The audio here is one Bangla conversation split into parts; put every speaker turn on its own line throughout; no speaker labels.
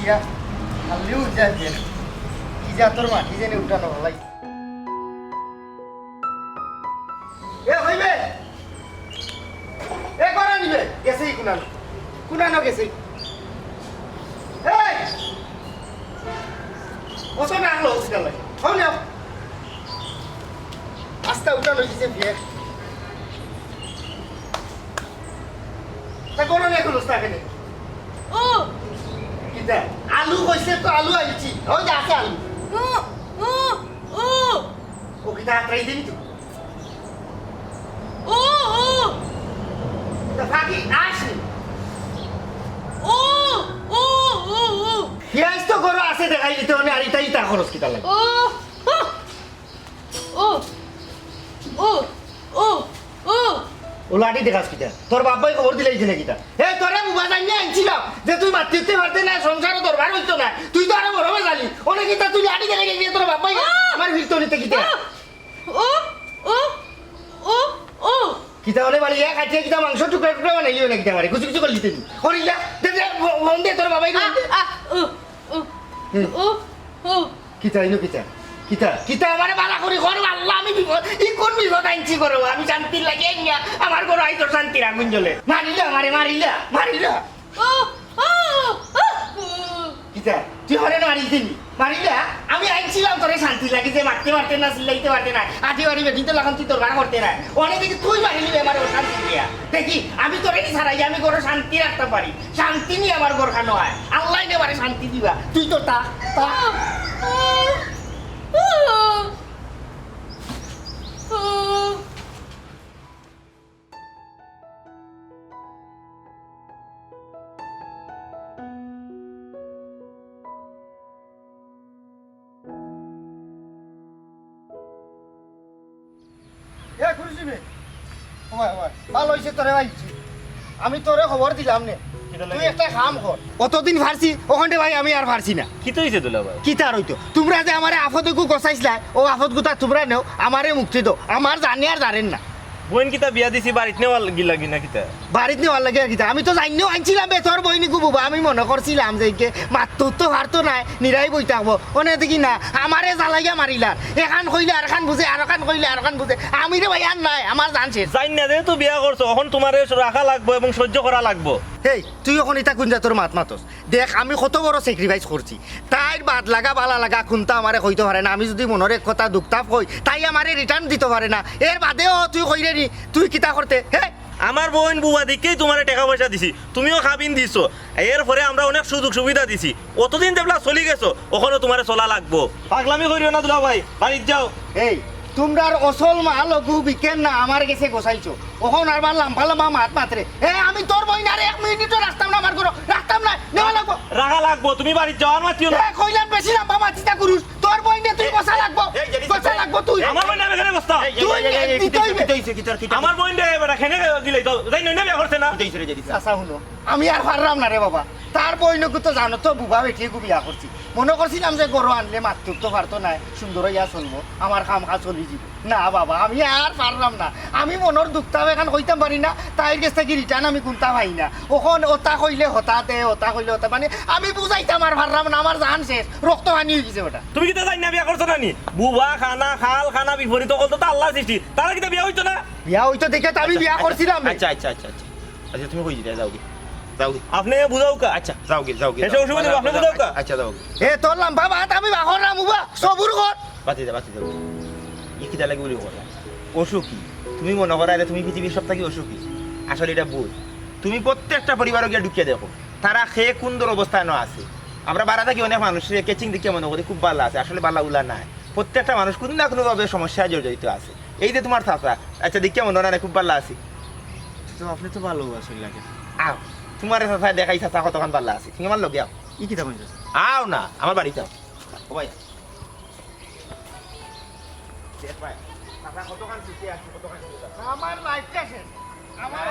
দিয়া খালিও যা দিয়ে কি যা তোর মাটি জেনে উঠানো ভালাই এ হইবে এ করে নিবে গেছে কুনানো কুনানো গেছে এই ওসব না আনলো হসপিটাল লাগে হও না আস্তা উঠানো গেছে বিয়ে তা কোনো নেই কোনো স্টাফে নেই
ও
কিতা আলু কইছে তো আলু আইছি ওই যে আছে আলু
ও ও ও
ও কিতা ট্রাই দিবি তো
ও ও
তা ফাকি আসি
ও ও ও ও
হিয়াজ তো করো আছে দেখাই দিতে হলে আর ইটা ইটা খরচ কিতা লাগে
ও ও ও ও ও
ও লাঠি দেখাস কিতা তোর বাবাই খবর দিলেইছিল কিতা এ তোরে মুবা জানি আনছিলাম যে তুই মারতে উঠতে পারতে না সংসারও দরবার হইতো না তুই তো আরো বড় জানি অনেক কিতা তুই লাঠি দেখে গিয়ে তোর বাবাই আমার ভিড়তো নিতে কিতা
ও ও ও ও
কিতা হলে বাড়ি এক খাইছে কিতা মাংস টুকরা টুকরা বানাইলিও না কিতা মারে কুচি কুচি করে দিতে করিলা দে দে ফোন দে তোর বাবাই
ও ও ও ও
কিতা ইনো কিতা কিতা কিতা আমারে বালা করি করো আল্লাহ আমি বিপদ ই কোন বিপদ আনছি করো আমি শান্তি লাগে না আমার ঘর আইতো শান্তি রাখুন জ্বলে মারিলা আমারে মারিলা মারিলা
ও ও
কিতা তুই হরে মারি দিবি মারিলা আমি আইছিলাম তোরে শান্তি লাগে যে মারতে মারতে না সিলাইতে পারতে না আটি বাড়ি বেটি তো লাগান তুই তোর বার করতে না অনেক দেখি তুই মারিলি আমার শান্তি দিয়া দেখি আমি তোরে নি ছাড়াই আমি ঘরে শান্তি রাখতে পারি শান্তি নিয়ে আমার ঘর খানো হয় আল্লাহ নেবারে শান্তি দিবা তুই তো তা ভালো হয়েছে তোরে ভাইছি আমি তোরে খবর দিলাম নে তুই একটা কাম কর কতদিন ফারছি ওখানে ভাই আমি আর ফারছি না
কি তো হইছে দুলা ভাই
কি তার হইতো তোমরা যে আমারে আফতকু গছাইছিলা ও আফত গুতা তোমরা নেও আমারে মুক্তি দাও আমার জানি আর জানেন না
বোন কিতা বিয়া দিছি বাড়িত নেওয়া গিলা কিনা কিতা
বাড়িতে নেওয়ার লাগে কিতা আমি তো জানিও আনছিলাম বে তোর বইনি কুবুবা আমি মনে করছিলাম যে কে মাত্র তো হারতো নাই নিরাই বই থাকবো ওনে দেখি না আমারে জ্বালাইয়া মারিলার এখান কইলে আর খান বুঝে আর খান কইলে আর খান বুঝে আমি রে ভাই আর নাই আমার জানছে
জানি না যেহেতু বিয়া করছো এখন তোমার রাখা লাগবো এবং সহ্য করা লাগবো
হেই তুই এখন এটা কোন তোর মাত মাতস দেখ আমি কত বড় স্যাক্রিফাইস করছি তাই বাদ লাগা বালা লাগা কোনটা আমারে কইতে পারে না আমি যদি মনের এক কথা দুঃখতাপ কই তাই আমারে রিটার্ন দিতে পারে না এর বাদেও তুই কইরে নি তুই কিতা করতে হে
আমার বোন বুয়া দিকেই তোমার টাকা পয়সা দিছি তুমিও খাবিন দিছো এরপরে আমরা অনেক সুযোগ সুবিধা দিছি অতদিন যেগুলা চলি গেছো ওখানে তোমার চলা লাগবো পাগলামি করিও না দুলা ভাই বাড়ির যাও
এই তোমরার অসল মাল লঘু বিকেন না আমার গেছে গোসাইছো ওখন আর লাম্বা লাম্বা মাত মাত্রে এ আমি তোর বই না রে এক মিনিটও রাখতাম না আমার ঘর রাখতাম না নেওয়া লাগবো
রাখা লাগবো তুমি বাড়ির যাওয়ার মাতিও না
এ কইলাম বেশি লাম্বা মাতিটা করুস তোর বই নে তুই গোসা লাগবো গোসা লাগবো তুই
আমার বোন আমি এখানে বসতাম আমার বোন রে এবার এখানে গিলাই তো যাই নই না বিয়া করছে না
আচ্ছা শুনো আমি আর পারলাম না রে বাবা তার বইনকু তো জানো তো বুবা বেঠিয়ে বিয়া করছি মনে করছিলাম যে গরু আনলে মাতৃ তো পারতো না সুন্দর ইয়া চলবো আমার কাম কাজ চলি যাব না বাবা আমি আর পারলাম না আমি মনের দুঃখটাও এখন কইতাম পারি না তাইর কাছ থেকে রিটার্ন আমি কোনটা পাই না ওখন ওটা কইলে হতা দে ওটা কইলে হতা মানে আমি বুঝাইতাম আর পারলাম না আমার জান শেষ রক্ত হানি হয়ে গেছে ওটা
তুমি কিতা জানি না বিয়া করছো না নি বুবা খানা খাল খানা বিপরীত কল তো আল্লাহ সৃষ্টি তারা কিতা বিয়া হইতো না
বিয়া হইতো দেখে তো আমি বিয়া করছিলাম
আচ্ছা আচ্ছা আচ্ছা আচ্ছা আচ্ছা তুমি কই দিতে যাও যাও
আপনি বুঝাও কা
আচ্ছা যাও যাও
এসে অসুবিধা আপনি বুঝাও কা
আচ্ছা যাও
এ তোর লাম্বা বাত আমি বাহর না মুবা সবুর কর
বাতি দাও কি দা লাগে বলি কথা অসুখী তুমি মনে করা তুমি পৃথিবীর সব থেকে অসুখী আসলে এটা ভুল তুমি প্রত্যেকটা পরিবারকে গিয়ে ঢুকিয়ে দেখো তারা খেয়ে কুন্দর অবস্থায় আছে আমরা বাড়া থাকি অনেক মানুষ কেচিং দিকে মনে করি খুব ভালো আছে আসলে ভালো উলা নাই প্রত্যেকটা মানুষ কোনো না কোনোভাবে সমস্যায় জড়িত আছে এই যে তোমার থাকা আচ্ছা দিকে মনে হয় খুব ভালো আছে
তো আপনি তো ভালো আসলে লাগে
আও তোমার চাচা দেখাই চাচা কতক্ষণ ভালো আছে তুমি আমার লগে আও
ই কি দাম
আও না আমার বাড়িতে আও ও ভাই
আমার লাইফটা শেষ আমার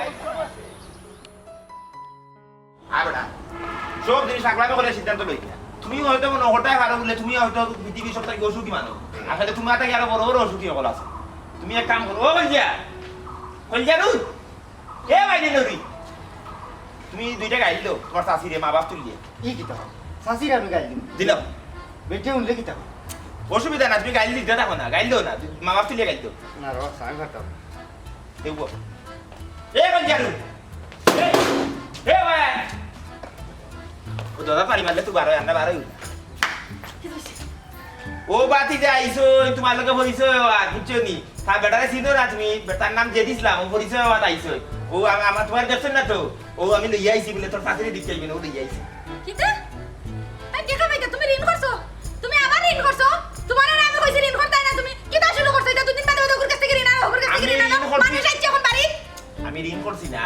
সব জিনিস আগলামে করে সিদ্ধান্ত লই তুমি হয়তো নহটাই ভালো বলে তুমি হয়তো পৃথিবীর সব থেকে অসুখী মানুষ আসলে তুমি আগে আরো বড় বড় অসুখী হল আছে তুমি এক কাম করো ও কইয়া কইয়া রুই এ ভাই নুরি তুমি দুইটা গাইল তোমার শাশুড়ি মা বাপ তুলিয়ে
ই কি দাম শাসির আমি গাইল দিম
দিল
বেটে উনলে কি থাকো
অসুবিধা না তুমি গাইল দিতে থাকো না গাইল দিও না মা বাপ তুলিয়ে গাইল দিও
না র সাং ঘাটাও
দেখবো এ গঞ্জারু এ ভাই ও দাদা পারি মারলে তুই বারো আন্না বারোই ও বাতি যে আইসো তোমার লোকে পরিচয় আর বুঝছো নি তার বেটারে চিনো না তুমি বেটার নাম যে দিছিলাম ও পরিচয় হওয়া আইসো ও আমার তোমার দেখছেন না তো ও আমি লইয়া আইছি বলে তোর পাশে দিকে আইবি না ও লইয়া আইছি
কিতা এই দেখা ভাইটা তুমি ঋণ করছো তুমি আবার ঋণ করছো তোমার আর আমি কইছি ঋণ করতে না তুমি কিতা শুরু করছো এটা দুদিন বাদে ওর কাছ থেকে ঋণ আর ওর কাছ থেকে ঋণ আনো মানুষ আইছে এখন বাড়ি
আমি ঋণ করছি না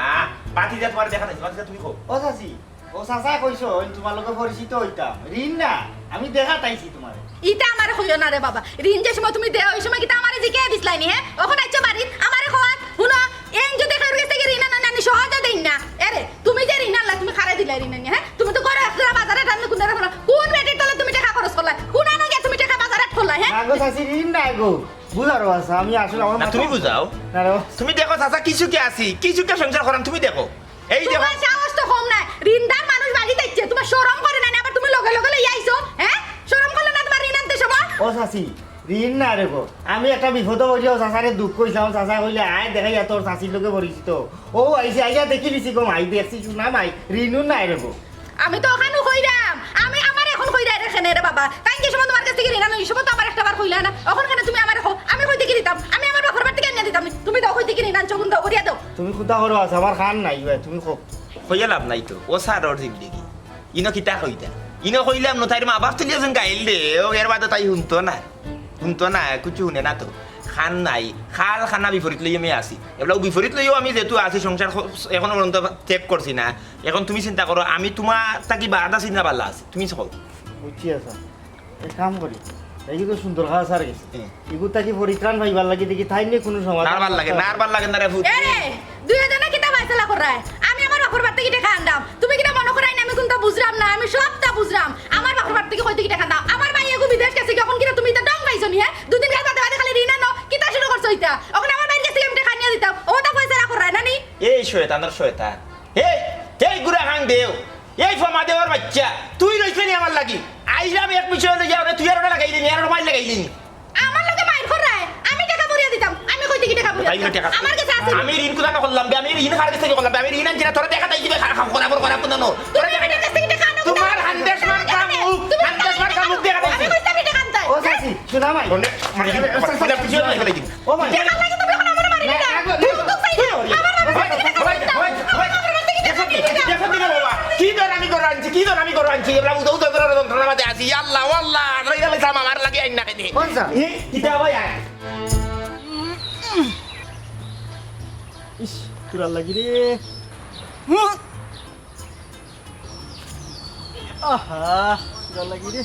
বাতি যে তোমার দেখা যাচ্ছে বাতি তুমি কো
ও শাসি ও চাচা কইছো তোমার লগে পরিচিত হইতাম ঋণ না আমি দেখা তাইছি তোমার
ইটা আমারে কইও না রে বাবা ঋণ যে সময় তুমি দেও ওই সময় কিতা আমারে জিকে দিছলাই নি হ্যাঁ এখন আইছো বাড়ি আমারে খাওয়াত শুনো এন যদি কারোর কাছ থেকে ঋণ আনা না সহজে দেই না আরে তুমি যে ঋণ আনলা তুমি খারাই দিলাই ঋণ হ্যাঁ তুমি তো করে একটা বাজারে টানলে কোন রাখো কোন বেটির তলে তুমি টাকা খরচ করলা কোন আনো গে তুমি টাকা বাজারে ঠলা হ্যাঁ
না গো শাসি ঋণ নাই গো বুঝারো আছে আমি আসলে আমার
না তুমি বুঝাও
না রে
তুমি দেখো চাচা কিছু কে আছি কিছু কে সংসার করাম তুমি দেখো এই দেখো
তোমার সাহস তো কম নাই ঋণদার মানুষ বাড়ি যাচ্ছে তোমার শরম করে না আবার তুমি লগে লগে লই আইছো হ্যাঁ শরম করলে না তোমার ঋণ আনতে সময়
ও শাসি ঋণ না রে গো আমি একটা বিপদ হইলেও চাচারে দুঃখ কইছিলাম চাচা কইলে আয় দেখাই তোর চাচির লোকে পরিচিত ও আইসে আইয়া দেখি দিছি গো মাই দেখছি না মাই ঋণও নাই রে গো
আমি তো ওখানে কইরাম আমি আমার এখন কইরা রেখে রে বাবা তাই যে সময় তোমার কাছ থেকে ঋণ আনো এই সময় তো আমার একটা বার কইলা না এখন কেন তুমি আমার আমি কই থেকে দিতাম আমি আমার বাপের বাড়ি থেকে এনে দিতাম তুমি দাও কই থেকে ঋণ আনছো কোন দাও করিয়া দাও
তুমি খুদা করো আছে আমার খান নাই ভাই তুমি খো
হইয়া লাভ নাই তো ও সারর জিন্দেগি ইনো কিতা কইতা ইনো কইলাম ন তাইর মা বাপ তুলিয়া যেন গাইল দে ও এর বাদে তাই শুনতো না কিছু শুনে না তো খান নাই খাল খানা বিপরীত লই আমি আসি এগুলো বিপরীত লইও আমি যেহেতু আছি সংসার এখন পর্যন্ত ত্যাগ করছি না এখন তুমি চিন্তা করো আমি তোমার তাকি বাধা চিন্তা পারলা আছি তুমি সকল
বুঝছি আছা এক কাম করি এই তো সুন্দর খাওয়া সার গেছে
হ্যাঁ।
এগুলো তাকি পরিত্রাণ পাইবার লাগি দেখি তাই নিয়ে কোনো সমাধান
নারবার লাগে না রে ভূত
এ রে দুই জনে কিতা ফাইসলা করায় আমি আমার বাপের বাড়ি থেকে টাকা আনদাম তুমি কিটা মনে করাই না আমি কোনটা বুঝলাম না আমি সবটা বুঝলাম আমার বাপের বাড়ি থেকে কই থেকে টাকা দাও আমার ভাই এগো বিদেশ গেছে কখন কিটা তুমি তো ডং পাইছো নি হ্যাঁ দুদিন কাল বাদে বাদে খালি ঋণ আনো কিতা শুরু করছো এটা এখন আমার ভাই গেছে আমি টাকা নিয়ে দিতাম ও তা ফাইসলা করায় না নি
এই শয়তানের শয়তান এই গুড়া খাং দেও এই ফমা দেওয়ার বাচ্চা তুই রইছলি নি আমার লাগি আইলাম এক বিষয় লই যাও তুই আর ওটা লাগাইলি নি আর ওটা মাইল লাগাইলি নি
আমার লগে মাইর করায় আমি টাকা ভরিয়া দিতাম আমি কই থেকে টাকা ভরিয়া দিতাম আমার কাছে আছে
আমি ঋণ কোথা করলাম আমি ঋণ কার কাছে করলাম আমি ঋণ আনছি না তোরা দেখা তাই দিবে করা কোন নো তোরা দেখা
আমার কাছ থেকে টাকা আনো
তোমার হান্দেশ মার কাম মুখ দেখা
আমি
দিছি
কইতাম টাকা আনতাই
ও চাচি শোনা মাই
কোনে মানে পিছনে লাগাই দিন
ও মাই
টাকা লাগে তুমি এখন আমার মারি না তুই পাইছো আমার বাপের বাড়ি থেকে টাকা দিতাম
কি দর আমি করো আনছি এবার উদৌ দর যন্ত্রণা মাঝে আছি আল্লাহ আল্লাহ রইলা লইছাম আমার লাগে আইন না কেনে
কোন যা
কিটা ভাই
ইস তোরা লাগি রে আহা তোরা লাগি রে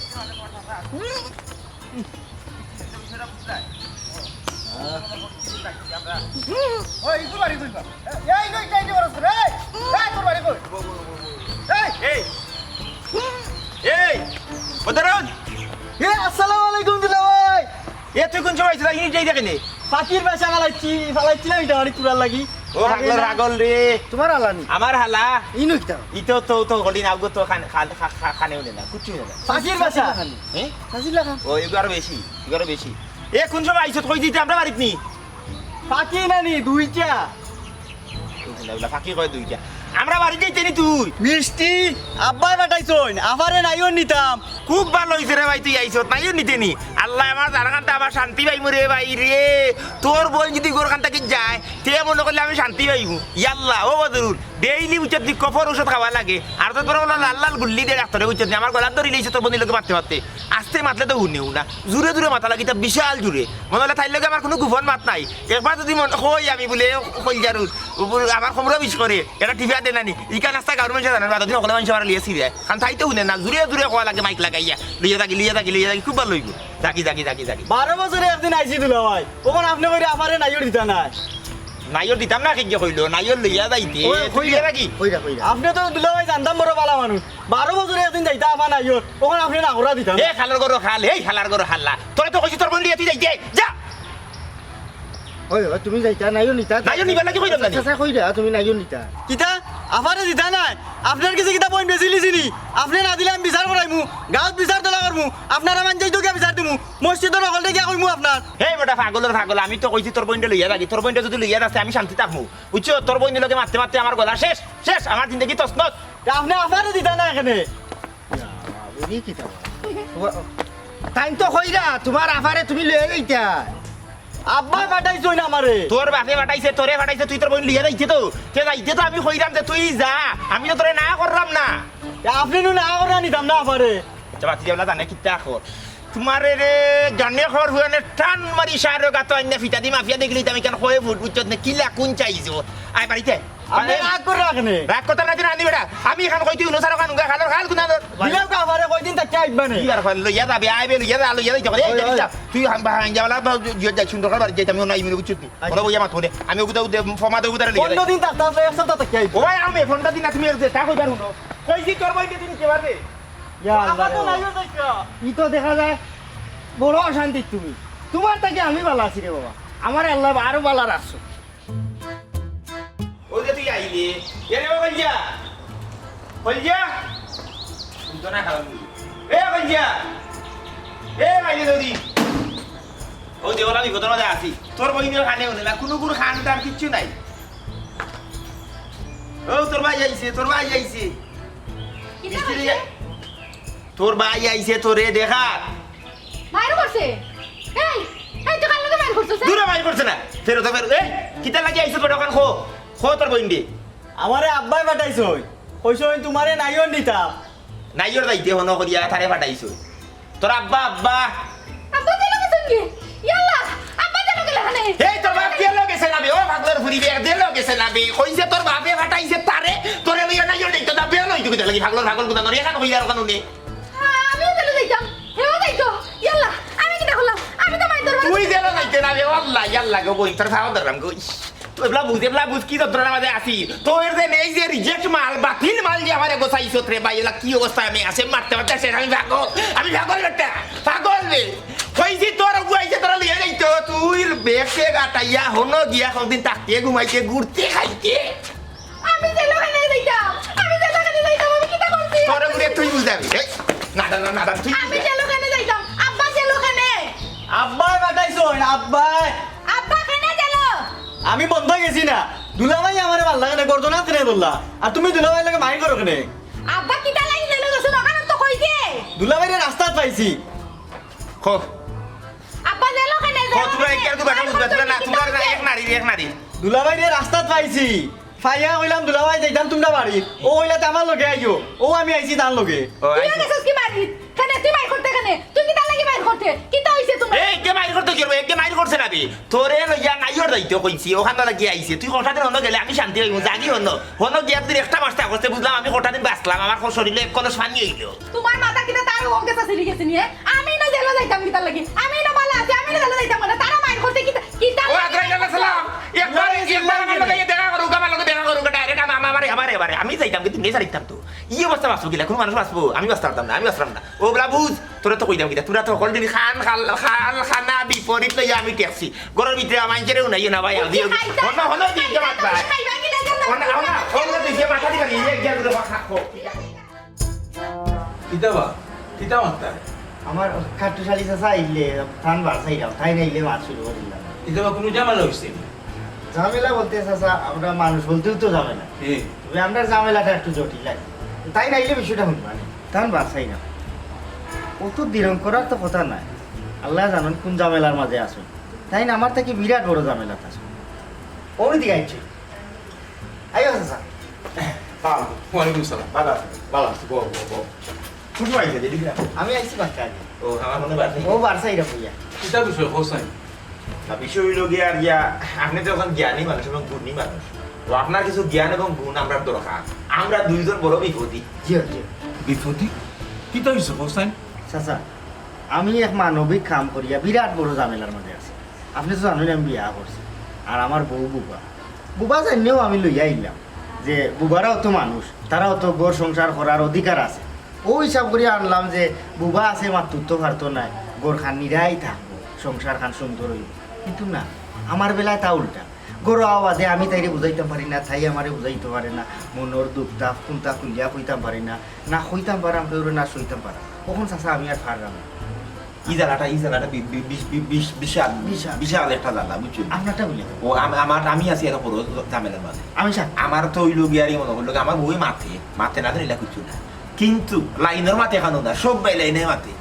ওই ইগু বাড়ি কইবা এই নই কাই দিবরস রে এই তোর বাড়ি কই
এই এই বদরন
এ আসসালামু আলাইকুম দিলা ভাই
এ তুই কোন সময় আইছিস ইনি যাই দেখেনি
পাখির বাসা ফালাইছিলাম এটা অনেক তোরা লাগি
ও হাগল রাগল রে
তোমার আলানি
আমার হালা
ইনু কিতা
ইতো তো গলি না আগো তো খানেও না কুচু না
পাখির বাসা
হ্যাঁ
ফাসি লাগা
ও এগারো বেশি এ কোন সময় আইছত কই দিতে আমরা বাড়িত নি
পাখি নানি দুইটা
ফাঁকি কয় দুইটা আমরা বাড়ি যাইতে নি তুই
মিষ্টি আব্বাই পাঠাইছন আবারে নাইও নিতাম
খুব ভালো হইছে রে ভাই তুই আইছত নাইও নিতে নি আল্লাহ আমার জানাখানটা আমার শান্তি পাইমু রে ভাই রে তোর বোন যদি গোরখান থেকে যায় তে মনে করলে আমি শান্তি পাইমু ইয়াল্লাহ ও বদরুল ডেইলি উচ্চত দি কফর ওষুধ খাওয়া লাগে আর তোর বড় লাল লাল গুল্লি দিয়ে ডাক্তারে উচ্চত আমার গলার ধরে লিয়েছে তোর বন্ধুর লোকে মারতে আস্তে মাতলে তো শুনেও না জুড়ে মাথা লাগি তা বিশাল জুড়ে মনে হলে তাইর লোকে আমার কোনো গোপন মাত নাই একবার যদি কই আমি বলে কই যারুর আমার খবরও বিশ করে এটা টিভিয়া দে নানি ইকা নাস্তা গাউরমেন্ট জানেন বাদ দিন ওখানে মানুষ আমার লিয়েছি রে কারণ তাইতে শুনে না জুড়ে কোয়া লাগে মাইক লাগাইয়া লিয়ে থাকি খুব ভালো হইব জাগি
12 বছরে একদিন আইছি দিলা ভাই ওখান আপনি কইরা আবারে নাইও দিতা না
নাইয়র দিতাম না কিকে কইলো নাইয়র লইয়া যাইতে কইয়া নাকি
কইরা আপনি তো দিলা ভাই জানতাম বড় বালা মানুষ 12 বছরে একদিন যাইতা আমার নাইও ওখান আপনি না করা দিতা
এ খালার গরো খাল এই খালার গরো হাল্লা তোরা তো কইছি তোর বোন লিয়ে তুই যাইতে যা
ওই তুমি যাইতা নাইও নিতা
নাইয়র নিবা লাগি কইলাম না
চাচা কইরা তুমি নাইও নিতা
কিতা আফারে দিতা নাই আপনার কাছে কিতা বইন বেশি লিছিনি আপনি না দিলে আমি বিচার করাইমু গাঁত বিচার তোলা করমু আপনারা মান যাই তো গিয়া বিচার দিমু মসজিদের অকলটা গিয়া কইমু আপনার
হে বেটা পাগলের পাগল আমি তো কইছি তোর বইনটা লইয়া থাকি তোর বইনটা যদি লইয়া আসতে আমি শান্তি থাকবো বুঝছো তোর বইনের লগে মারতে মারতে আমার গলা শেষ শেষ আমার জিন্দগি তসনস
আপনি আফারে দিতা না এখানে
বুঝি কি তাই তো কইরা তোমার আফারে তুমি লয়ে যাইতা
আব্বা পাঠাইছো না আমারে
তোর বাপে ফাটাইছে তোরে ফাটাইছে তুই তোর বইন লইয়া যাইছে তো তে যাইতে তো আমি কইরাম যে তুই যা আমি তো তোরে না করলাম না
আপনি নু না করে নিতাম না আফারে
বাতি যাবলা জানে কিতা খবর তোমার রে জানে খবর হুয়ানে টান মারি সারো গাতো আইনা ফিতা দি মাফিয়া দেখলি তুমি কেন কয়ে ফুট বুঝছত না কিলা কোন চাইছো আই বাড়িতে
আপনি রাগ করে রাখনে
রাগ কথা না দিন আনি বেটা আমি এখান কই তুই অনুসার ওখান খালার খাল কুনা
দিলাম কা আফারে কয়দিন তাকে আইবানে
কি আর খাল লইয়া যাবে আইবে লইয়া যা লইয়া যাই তুই হাম বাহান যাবলা যাই সুন্দর করে যাই আমি নাই মিলে বুঝছত বড় বইয়া মাথ হনে আমি ওগুতা ফমা দে উদারে লইয়া
15 দিন তাক তাক এক সপ্তাহ তাকে আইব
ওই আমি ফোনটা দিন তুমি যে তা কইবার হুনো কইছি তোর বইকে তুমি কে পারবে
ইয়া
আফা তো
আল্লাহ
নাইও দেখা
ই তো দেখা যায় বড় অশান্তি তুমি তোমার থেকে আমি ভালো আছি রে বাবা আমার আল্লাহ আরো ভালো রাখছো
ওই যে তুই আইলি এরে ও কইয়া কইয়া তুই তো না খাওয়াবি এ কইয়া এ মাইলে দৌদি ও যে ওরা বিপদের মধ্যে আছি তোর বইনের খানে হলে না কোনো কোনো খান টান কিচ্ছু নাই ও তোর ভাই আইছে
কিতা
মিস্ত্রি
হইছে?
তোর ভাই আইছে তোরে দেখা
মাইর করছে এই এই তো কালকে মাইর করছিস
দূরে মাই করছে না ফেরত এ কিতা লাগি আইছে তোর দোকান খো খো তোর বইন দি
আমারে আব্বাই পাঠাইছো কইছো তোমারে নাইও নিতাম
নাইর দাইতে হন করিয়া তারে পাঠাইছো তোর আব্বা আব্বা
আব্বা চলে গেছেন কি ইয়াল্লা আব্বা চলে গেল হানে
এই তোর বাপ কে লগে নাবে ও ভাগলের ফুরি বে দে লগে নাবে কইছে তোর বাপে ফাটাইছে তারে তোরে লইয়া নাইর দেইতো না বে লইতো কিতা লাগি ভাগল গুদা নরি এখান কইলা আর কানুনে
আমিও চলে যাইতাম হেও যাইতো ইয়াল্লা আমি কি দেখলাম আমি তো মাইর ধরব
তুই দেলো নাইতে নাবে আল্লাহ ইয়াল্লাহ গো বই তোর ফাও দরাম গো তুই এবলা বুঝ কি তোর মাঝে আসি তোর যে নেই যে রিজেক্ট মাল বাতিল মাল যে আমারে গোছাইছো রে ভাই এলা কি অবস্থা আমি আসে মারতে মারতে শেষ আমি ভাগল বেটা পাগল রে কইছি তোর গুয়াইছে তোর লিয়ে যাইতো তুই বেকে গাটাইয়া হনো গিয়া কোনদিন তাকে ঘুমাইতে ঘুরতে খাইতে
আমি যে লোকানে যাইতাম আমি কিটা করছি
তোর গুরে তুই বুঝাবি এই না তুই
আমি যে লোকানে যাইতাম আব্বা যে লোকানে
আব্বাই পাঠাইছো আব্বাই
আব্বা কেনে গেল
আমি বন্ধ গেছি না দুলাভাই আমারে ভাল লাগে না গর্দনা করে বললা আর তুমি দুলাভাই লাগে মাইন্ড করো কেনে
আব্বা কিটা লাগি গেল গছন ওখানে তো কইছে
দুলাভাইরে রাস্তাত পাইছি
খো
আব্বা যে লোকানে
খো তোরা এক কেন বাটা বুঝবা তোরা না তোরা না এক নারী
দুলাভাইরে রাস্তাত পাইছি ফাইয়া কইলাম দুলাভাই যাইতাম তোমরা বাড়ি ও কইলা আমার লগে আইও ও আমি আইছি তার লগে
ও
তুই গেছস কি মারি কেনে তুই মাইর করতে কেনে তুই কিটা লাগি মাইর করতে কিটা হইছে তুমি
এই কে মাইর করতে গিরবে কে মাইর করছে না বে তোরে লইয়া নাইর দাইতো কইছি ওখান লাগি আইছে তুই হঠাৎ হন গেলে আমি শান্তি হইমু জাগি হন গিয়া তুই একটা মাসটা করতে বুঝলাম আমি হঠাৎ বাঁচলাম আমার শরীরে কলস পানি হইলো
তোমার মাথা কিটা তার ও গেছে সিরি গেছে নিয়ে আমি না জেলা যাইতাম কিটা লাগি আমি না বালা আছে আমি না জেলা যাইতাম না তারা মাইর করতে কিটা কিটা
ও আদরাইলা সালাম একবার আমার লগে দেখা করু আমার লগে দেখা করু ডাইরেক্ট আমারে আমি যাইতাম কিন্তু নেই যাইতাম তো ই অবস্থা বাঁচবো গিলা কোন মানুষ বাঁচবো আমি বাঁচতাম না ও বলা বুঝ তোরা তো কইতাম কিটা তোরা তো কল দিবি খানা বিপরীত লইয়া আমি ট্যাক্সি ঘরের ভিতরে আমার কেউ নাই না ভাই আদি হন দিয়ে জমাত ভাই হন দিয়ে মাথা দিবা নিয়ে গিয়া করে খাও
কিতা মাত্তা
আমার খাট্টু শালি চাচা আইলে ধান বাড়াইলাম তাই নাইলে মাছ শুরু করিলাম
কিতা কোনো জামালা হইছে
ঝামেলা বলতে চাচা আমরা মানুষ বলতেও তো ঝামেলা
হ্যাঁ
তবে আমরা ঝামেলাটা একটু জটিল লাগে তাই নাইলে বিষয়টা শুনবা ধান বাড়াই না অত দিরং করার তো কথা নাই আল্লাহ জানেন কোন ঝামেলার মাঝে আসুন তাই না আমার থেকে বিরাট বড় ঝামেলা আছে ওই দিকে আইছি আইও চাচা
ওয়ালাইকুম সালাম
ভালো আছে বো কোন আইছে দিদি
আমি আইছি বাচ্চা আগে
ও আমার মনে বাড়ছে
ও বাড়ছাই রাখুইয়া
কিতা বিষয় হোসাইন
বিষয় হইল গিয়া আর গিয়া আপনি তো এখন জ্ঞানী মানুষ এবং গুণী মানুষ তো আপনার কিছু জ্ঞান এবং গুণ আমরা দরকার আমরা দুইজন বড় বিপদী
জিও জিও
বিপত্তি কিতা হইছে হোসাইন
চাচা আমি এক মানবিক কাম করিয়া বিরাট বড় ঝামেলার মধ্যে আছি আপনি তো জানেন আমি বিয়া করছি আর আমার বউ বুবা জানিও আমি লইয়া আইলাম যে বুবারাও তো মানুষ তারাও তো ঘর সংসার করার অধিকার আছে ও হিসাব করিয়া আনলাম যে বুবা আছে মাতুর তো পারতো নাই ঘর খান নিরাই থাকবো সংসার খান সুন্দর হইব কিন্তু না আমার বেলায় তা উল্টা গরু আওয়াজে আমি তাইরে বুঝাইতাম পারি না, তাই আমারে বুঝাইতে পারে না, মনের দুঃখটা কোনটা খুলিয়া কইতাম পারি না, না কইতাম পারাম কেউ না সইতাম পারাম। কখন চাচা আমি আর পারলাম না।
এই জায়গাটা বিশাল
বিশাল।
বিশাল একটা জায়গা বুঝছো
আপনারটা বলি
ও আমি আছি একটা বড় ঝামেলার মাঝে।
আমি স্যার
আমার তো ওই লোক ইয়ারই মনে করলো আমার বই মাথে না ধরে কিছু না, কিন্তু লাইনের মাথে খানো না, সব বাই লাইনের মাথে।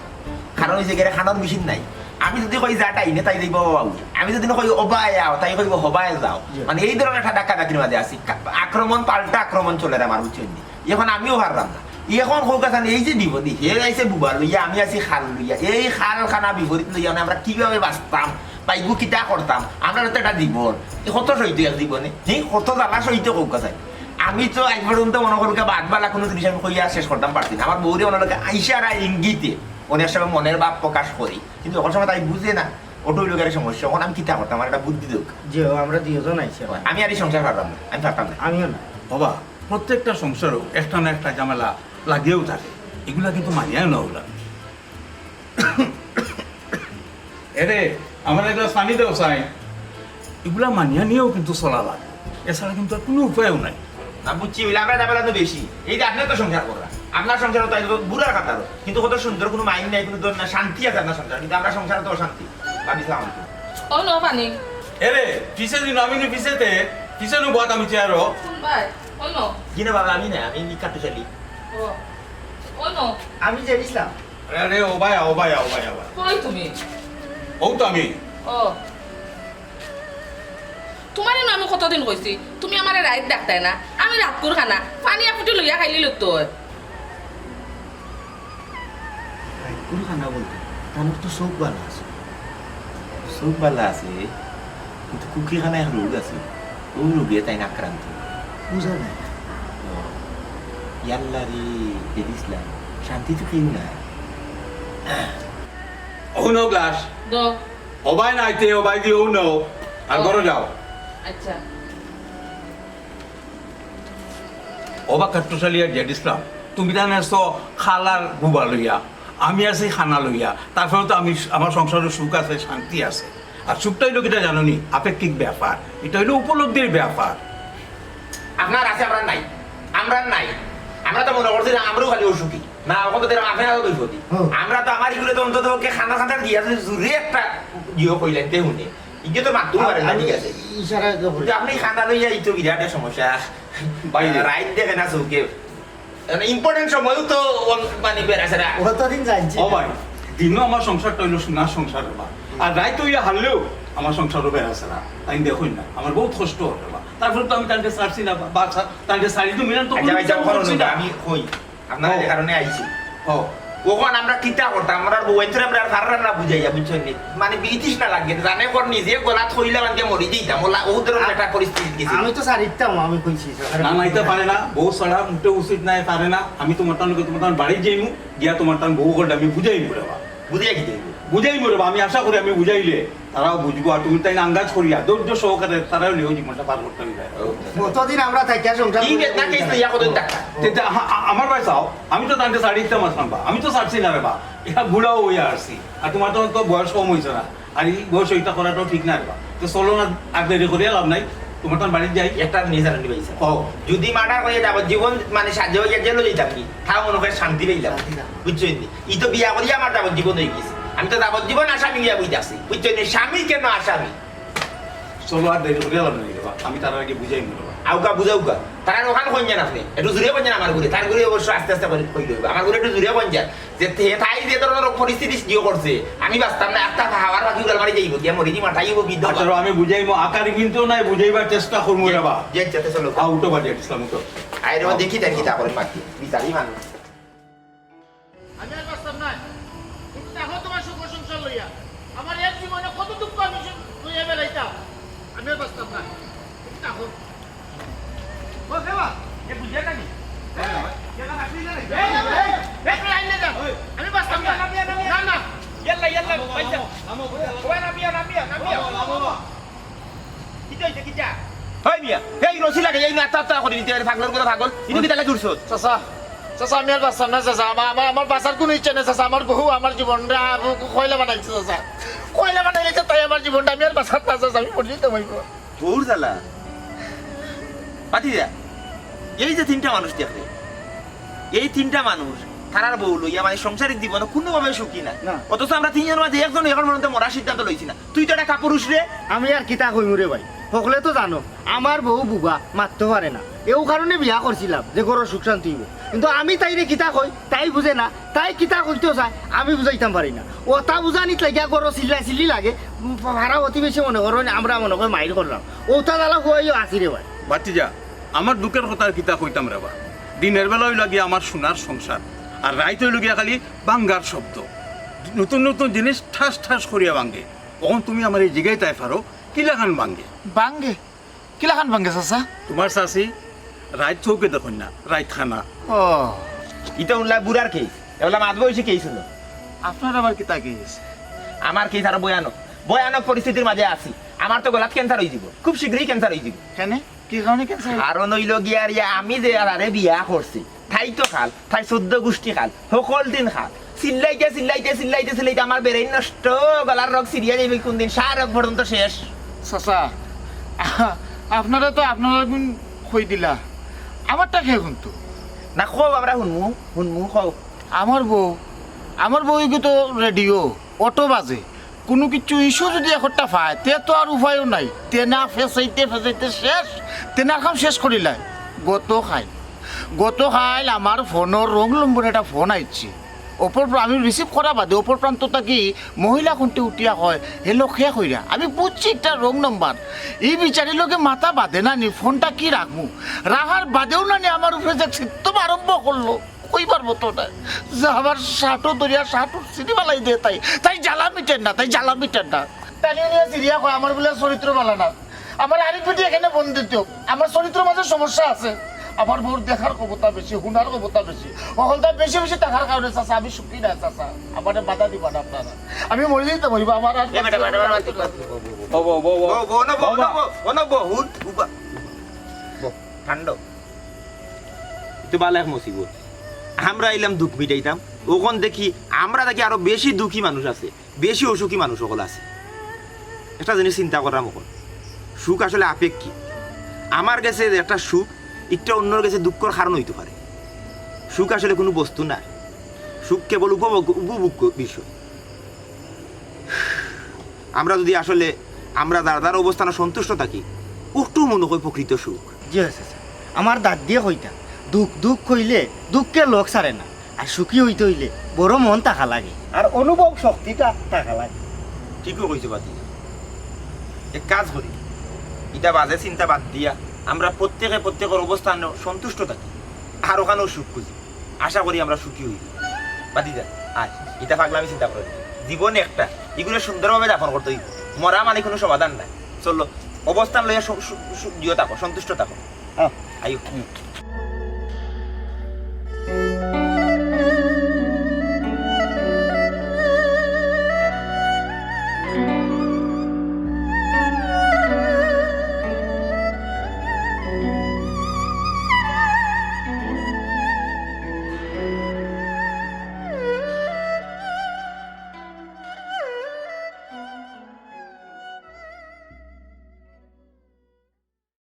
কারণ ওই জায়গায় খানোর মেশিন নাই। আমি যদি কই যাটা ইনে তাই দেখবো বাবু, আমি যদি কই অবায় যাও তাই কইব হবায় যাও, মানে এই ধরনের একটা ডাক্কা ডাকির মাঝে আছি। আক্রমণ পাল্টা আক্রমণ চলে আমার বুঝছেন। এখন আমিও হারলাম না, এখন হোক এই যে বিপদী হে আইসে বুবা লইয়া, আমি আছি খাল লইয়া, এই খাল খানা বিপরীত লইয়া আমরা কিভাবে বাঁচতাম, পাইবো কিটা করতাম, আমরা তো একটা জীবন কত সইতে এক জীবনে, হ্যাঁ কত জ্বালা সইতে হোক চাই। আমি তো আজ পর্যন্ত মনে করি বাদ বালা কোনো জিনিস আমি কইয়া শেষ করতাম পারছি না। আমার বউরে মনে লাগে আইসারা ইঙ্গিতে অনেক সময় মনের ভাব প্রকাশ করি, কিন্তু ওখান সময় তাই বুঝে না ওটোই লোকের সমস্যা। ওখানে আমি কিতা করতাম, আমার একটা বুদ্ধি দোক,
যে আমরা দুজন আইসি
আমি আর এই সংসার পারলাম না, আমি পারতাম না।
আমিও না।
বাবা প্রত্যেকটা সংসারও একটা না একটা ঝামেলা লাগিয়েও থাকে, এগুলা কিন্তু মানিয়াও না ওগুলা। এরে আমার এগুলো পানি দেও চাই, এগুলা মানিয়া নিয়েও কিন্তু চলা লাগে, এছাড়া কিন্তু আর কোনো উপায়ও নাই।
না বুঝছি বলে আমরা যাবে তো বেশি। এই যে আপনার তো সংসার করা, আপনার সংসার তো বুড়ার কাতারও, কিন্তু কত সুন্দর, কোনো মাইন্ড নাই, কোনো না শান্তি আছে আপনার সংসার, কিন্তু আমরা সংসারে তো অশান্তি ভাবিছিলাম।
ও নো পানি
এরে পিছে দিন আমি পিছেতে পিছে নো বাদ আমি চেয়ারও
শুনবাই ও নো
কিনা বাবা আমি না, আমি কাটতে চালি।
ও নো
আমি যে দিছিলাম
আরে ও ভাই ও ভাই ও ভাই ও ভাই
কই তুমি
ও তো আমি
ও তোমারে না আমি কতদিন কইছি তুমি আমারে রাইত ডাকতাই না, আমি রাত করে খানা পানি আপুটি লইয়া খাইলি তো
কোন খানা বলতে তার তো সব ভালো আছে।
সব ভালো আছে, কিন্তু কুকিখানায় রোগ আছে, ওই রোগে তাই না আক্রান্ত।
বুঝা নাই
ইয়াল্লা রে ইসলাম শান্তি তো কেউ না।
ও নো গ্লাস
দো
ও ভাই নাইতে ও ভাই দি ও নো আর ঘরে যাও।
আচ্ছা
অবা কাট্টশালিয়া জেড ইসলাম তুমি জানে তো খালার বুবা লইয়া, আমি আছি খানা লইয়া, তারপরে তো আমি আমার সংসারের সুখ আছে, শান্তি আছে। আর সুখটা হইলো কিটা জানো নি, আপেক্ষিক ব্যাপার, এটা হইলো উপলব্ধির ব্যাপার।
আপনার আছে আমরা নাই, আমরা নাই, আমরা তো মনে করছি না আমরাও খালি অসুখী না, কত আপনারও বিপদী। আমরা তো আমার এগুলো তো অন্তত খানা খানা দিয়ে জুড়ে একটা ইয়ে কইলেন তে শুনে ইগে তো মারতেও পারে না, ঠিক আছে।
ইশারা
কিন্তু আপনি খানা লইয়া এই তো বিরাট একটা সমস্যা,
বাইরে।
রাইট দেখে না চৌকে ইম্পর্টেন্ট সময়ও তো মানে বেড়াছে না।
কতদিন জানছি
ও ভাই দিনও আমার সংসারটা হইলো সোনার সংসার বা, আর রাইত হইয়া হারলেও আমার সংসারও বেড়াছে না, তাই দেখুন না আমার বহুত কষ্ট হতো বা। তারপরে তো আমি তাকে ছাড়ছি না বা তাকে ছাড়ি তো মিলান তো
আচ্ছা ভাই যাও করুন,
না।
আমি কই আপনারা যে কারণে আইছি
ও
ওখান আমরা কিতা করতাম, আমরা বউয়ের আমরা ফারার না বুঝাইয়া বুঝছেন নি, মানে বিতিস না লাগে জানে কর নিজে গলা থইলা মানে মরি দিতাম, ও ধরনের একটা পরিস্থিতি গেছে।
আমি তো সারিতাম আমি কইছি
না নাইতে পারে না, বউ ছাড়া মুখে উচিত নাই পারে না। আমি তোমার টান তোমার টান বাড়ি যাইমু গিয়া তোমার টান বউ করলে আমি বুঝাইমু রে বা,
বুঝিয়া কি দেখবো
বুঝাইমু রে বা। আমি আশা করি আমি বুঝাইলে তারাও বুঝবো, আর তুমি তাই আন্দাজ করিয়া ধৈর্য সহকারে তারাও লিও জীবনটা পার করতে হবে।
কতদিন আমরা থাকিয়া সংসার
কি বেদনা কেস ইয়া কত টাকা
আমার ভাই চাও আমি তো তাকে শাড়ি দিতাম আসলাম বা, আমি তো ছাড়ছি না রে বা, এটা বুড়াও হইয়া আসছি। আর তোমার তো বয়স কম হয়েছে না, আর এই বয়স ওইটা করাটাও ঠিক না রে বা। তো চলো না আর দেরি করিয়া লাভ নাই, তোমার তার বাড়ি যাই।
একটা নিজের পাইছে
ও
যদি মার্ডার করে যাব জীবন মানে সাহায্য হইয়া জেল যেতাম কি তাও মনে করে শান্তি পাইলাম, বুঝছেন নি। ই তো বিয়া করিয়া আমার যাবত জীবন হয়ে গেছে, আমি তো যাবত জীবন আসামি গিয়া বুঝতে আসছি, বুঝছেন নি। স্বামী কেন আসামি,
চলো আর দেরি করিয়া লাভ নাই রে বা, আমি তার আগে বুঝাই নি রে বা।
আউকা বুঝাউকা তারা ওখানে কইছেন আপনি একটু জুড়ে কইছেন আমার ঘুরে, তার ঘুরে অবশ্য আস্তে আস্তে করে কই দেব, আমার ঘুরে একটু জুড়ে কইছেন যে তাই যে ধরনের পরিস্থিতি জিও করছে আমি বাঁচতাম না, একটা হাওয়ার পাখি উড়াল মারি যাইব গিয়া মরি দি মাথাইব বিদ্ধ।
আচ্ছা আমি বুঝাইমু, আকারে কিন্তু নাই বুঝাইবার চেষ্টা করবো রে বা।
যে যেতে চলো
আউটো বাজে ইসলাম তো
আইরে দেখি দেখি তা করে মাটি বিচারি মানুষ।
আমি আর বাঁচতাম না, কিন্তু দেখো তোমার সুখ সংসার লইয়া আমার এক জীবনে কত দুঃখ আমি লইয়া বেড়াইতাম, আমি আর বাঁচতাম না, কিন্তু দেখো ও দেবা এ বুঝে নাকি আমি বাঁচতাম না, না না ইয়াল্লা ইয়াল্লা পয়সা ওই নামিয়া নামিয়া নামিয়া কিটা কিটা
হই মিয়া এই রসি লাগে এই নাতা তা করে দিতে পাগলের কথা পাগল ইনি কি তালা জুড়ছো
চাচা চাচা আমি আর বাঁচতাম না চাচা, আমার বাঁচার কোনো ইচ্ছা নেই চাচা, আমার বহু আমার জীবনটা কয়লা বানাইছে চাচা, কয়লা বানাইলে যে তাই আমার জীবনটা আমি আর বাঁচাত না চাচা আমি পরিচিত হইব
তোর জ্বালা পাতিদা এই যে তিনটা মানুষ দেখে এই তিনটা মানুষ তারার বউ লইয়া মানে সংসারিক জীবন কোনোভাবে সুখী না
না।
অথচ আমরা তিনজন মাঝে একজন এখন পর্যন্ত মরার সিদ্ধান্ত লইছি না তুই তো একটা কাপুরুষ রে
আমি আর কিতা কইমু রে ভাই সকলে তো জানো আমার বউ বুবা মারতে পারে না এও কারণে বিয়া করছিলাম যে গরো সুখ শান্তি হইব কিন্তু আমি তাইরে কিতা কই তাই বুঝে না তাই কিতা কইতেও চায় আমি বুঝাইতাম পারি না ওটা বুঝানিত লাগিয়া গরো চিল্লি লাগে ভাড়া অতি বেশি মনে করো আমরা মনে করি মাইর করলাম ওটা জ্বালা হয়ে আসি রে ভাই
বাতিজা আমার দুঃখের কথা কিতা কইতাম রেবা দিনের বেলা হইল গিয়া আমার সোনার সংসার আর রাইত হইল গিয়া খালি বাঙ্গার শব্দ নতুন নতুন জিনিস ঠাস ঠাস করিয়া ভাঙ্গে তখন তুমি আমার এই জিগাই তাই পারো কিলাখান ভাঙ্গে
বাঙ্গে কিলাখান বাঙ্গে চাচা
তোমার চাষি রাইত চৌকে দেখুন না রাইত খানা
ও
ইটা উনলা বুড়ার কেস এগুলা মাত বয়সে কেস হলো
আপনার আবার কিতা কেস
আমার কেস আরো ভয়ানক পরিস্থিতির মাঝে আছি আমার তো গলাত ক্যান্সার হয়ে যাব খুব শীঘ্রই ক্যান্সার হয়ে যাব
কেন কি কারণে ক্যান্সার
কারণ হইল গিয়া রিয়া আমি যে আরে বিয়া করছি তাই তো খাল তাই 14 গোষ্ঠী খাল সকল দিন খাল চিল্লাইতে আমার বেরেন নষ্ট গলার রোগ সিরিয়া যাবে কোন দিন সারা রোগ পর্যন্ত শেষ
চাচা আপনারা তো আপনারা কই দিলা আমারটা খেয়ে কিন্তু
না খো আমরা হুনমু খো
আমার বউ তো রেডিও অটো বাজে কোনো কিছু ইস্যু যদি একটা পায় তে তো আর উপায়ও নাই তেনা ফেসাইতে শেষ তেনার কাম শেষ করিলাই গত খাইল আমার ফোনের রং নম্বর একটা ফোন আইছে অপর আমি রিসিভ করা বাদে অপর প্রান্তটা কি মহিলা কোনটি উঠিয়া হয় হেলো খেয়া কইরা আমি বুঝছি একটা রং নম্বর এই বিচারি লোকে মাথা বাঁধে না নি ফোনটা কি রাখবো রাখার বাদেও না নি আমার উপরে যে সিদ্ধম আরম্ভ করলো কইবার মতো না যে আমার শার্টও দরিয়া শার্টও সিনেমালাই দিয়ে তাই জ্বালা মিটেন না তাই নিয়ে সিরিয়া কয় আমার বলে চরিত্র বালা না আমার আরেক বেটি এখানে বন্দিত আমার চরিত্র মাঝে সমস্যা আছে আমার বউর দেখার ক্ষমতা বেশি হুনার ক্ষমতা বেশি অকলটা বেশি বেশি টাকার কারণে চাচা আমি সুখী না চাচা আমার বাধা দিবা না আপনারা আমি মরে দিতে বলবো আমার আর
ঠান্ডা তো বালা এক মুসিবত আমরা এলাম দুঃখ মিটাইতাম ওখান দেখি আমরা দেখি আরো বেশি দুঃখী মানুষ আছে বেশি অসুখী মানুষ সকল আছে একটা জিনিস চিন্তা করার মতন সুখ আসলে আপেক্ষিক আমার কাছে একটা সুখ একটা অন্যর কাছে দুঃখের কারণ হইতে পারে সুখ আসলে কোনো বস্তু না সুখ কেবল উপভোগ্য বিষয় আমরা যদি আসলে আমরা যার অবস্থানে সন্তুষ্ট থাকি একটু মনে হয় প্রকৃত সুখ
জি আছে আমার দাঁত দিয়ে কইতা দুঃখ হইলে দুঃখে লোক সারে না আর সুখী হইতে হইলে বড় মন থাকা লাগে আর অনুভব শক্তিটা থাকা লাগে
ঠিকই কইছে বাতি এক কাজ করি এটা বাজে চিন্তা বাদ দিয়া আমরা প্রত্যেকের অবস্থান সন্তুষ্ট থাকি আর ওখানেও সুখ খুঁজি আশা করি আমরা সুখী হই বাদিদা আজ এটা পাগলামি চিন্তা করে জীবন একটা এগুলো সুন্দরভাবে যাপন করতে হইব মরা মানে কোনো সমাধান নাই চলো অবস্থান লইয়া থাকো সন্তুষ্ট থাকো আইও